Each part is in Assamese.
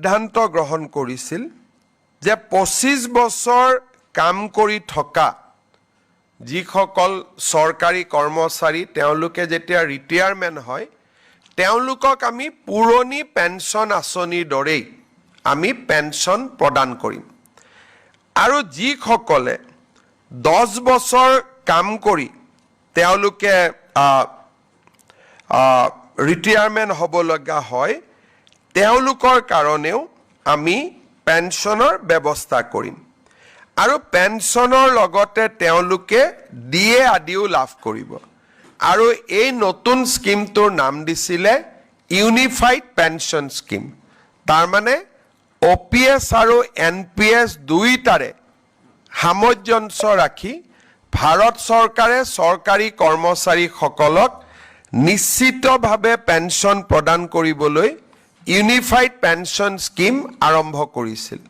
সিদ্ধান্ত গ্ৰহণ কৰিছিল যে 25 বছৰ কাম কৰি থকা যিসকল চৰকাৰী কৰ্মচাৰী তেওঁলোকে যেতিয়া ৰিটায়াৰমেণ্ট হয় তেওঁলোকক আমি পুৰণি পেঞ্চন আঁচনিৰ দৰেই আমি পেঞ্চন প্ৰদান কৰিম আৰু যিসকলে 10 বছৰ কাম কৰি তেওঁলোকে ৰিটায়াৰমেণ্ট হ'ব লগা হয় তেওঁলোকৰ কাৰণেও আমি পেঞ্চনৰ ব্যৱস্থা কৰিম আৰু পেঞ্চনৰ লগতে তেওঁলোকে ডিএ আদিও লাভ কৰিব আৰু এই নতুন স্কিমটোৰ নাম দিছিলে ইউনিফাইড পেঞ্চন স্কিম তাৰ মানে OPS আৰু NPS দুইটাৰে সামঞ্জস্য ৰাখি ভাৰত চৰকাৰে চৰকাৰী কৰ্মচাৰীসকলক নিশ্চিতভাৱে পেঞ্চন প্ৰদান কৰিবলৈ ইউনিফাইড পেঞ্চন স্কিম আৰম্ভ কৰিছিল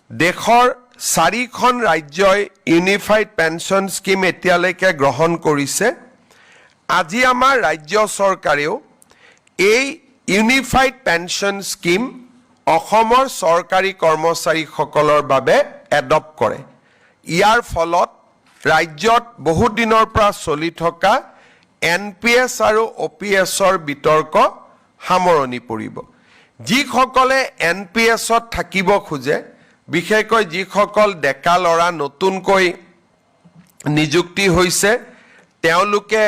দেশৰ 4খন ৰাজ্যই ইউনিফাইড পেঞ্চন স্কিম এতিয়ালৈকে গ্ৰহণ কৰিছে আজি আমাৰ ৰাজ্য চৰকাৰেও এই ইউনিফাইড পেঞ্চন স্কিম অসমৰ চৰকাৰী কৰ্মচাৰীসকলৰ বাবে এডপ্ট কৰে ইয়াৰ ফলত ৰাজ্যত বহু দিনৰ পৰা চলি থকা NPS আৰু OPSৰ বিতৰ্ক সামৰণি পৰিব যিসকলে NPSত থাকিব খোজে বিশেষকৈ যিসকল ডেকা লৰা নতুনকৈ নিযুক্তি হৈছে তেওঁলোকে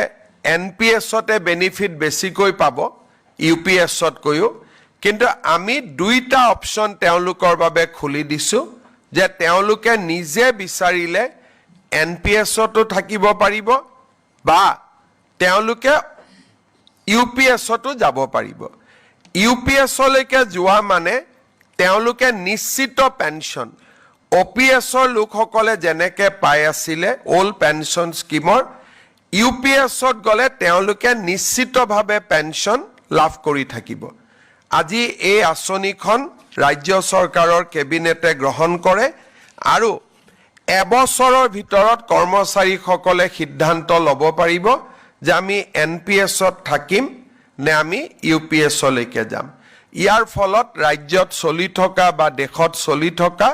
NPSতে বেনিফিট বেছিকৈ পাব UPSত কৈও কিন্তু আমি দুইটা অপচন তেওঁলোকৰ বাবে খুলি দিছো যে তেওঁলোকে নিজে বিচাৰিলে NPSতো থাকিব পাৰিব বা তেওঁলোকে UPSতো যাব পাৰিব UPSলৈকে যোৱা মানে তেওঁলোকে নিশ্চিত পেঞ্চন OPSৰ লোকসকলে যেনেকৈ পাই আছিলে ওল্ড পেঞ্চন স্কিমৰ UPSত গলে তেওঁলোকে নিশ্চিতভাৱে পেঞ্চন লাভ কৰি থাকিব আজি এই আঁচনিখন ৰাজ্য চৰকাৰৰ কেবিনেটে গ্ৰহণ কৰে আৰু এবছৰৰ ভিতৰত কৰ্মচাৰীসকলে সিদ্ধান্ত ল'ব পাৰিব যে আমি NPSত থাকিম নে আমি UPSলৈকে যাম ইয়াৰ ফলত ৰাজ্যত চলি থকা বা দেশত চলি থকা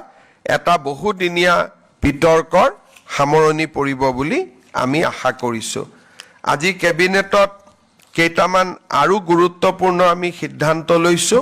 এটা বহুদিনীয়া বিতৰ্কৰ সামৰণি পৰিব বুলি আমি আশা কৰিছো আজি কেবিনেটত কেইটামান আৰু গুৰুত্বপূৰ্ণ আমি সিদ্ধান্ত লৈছো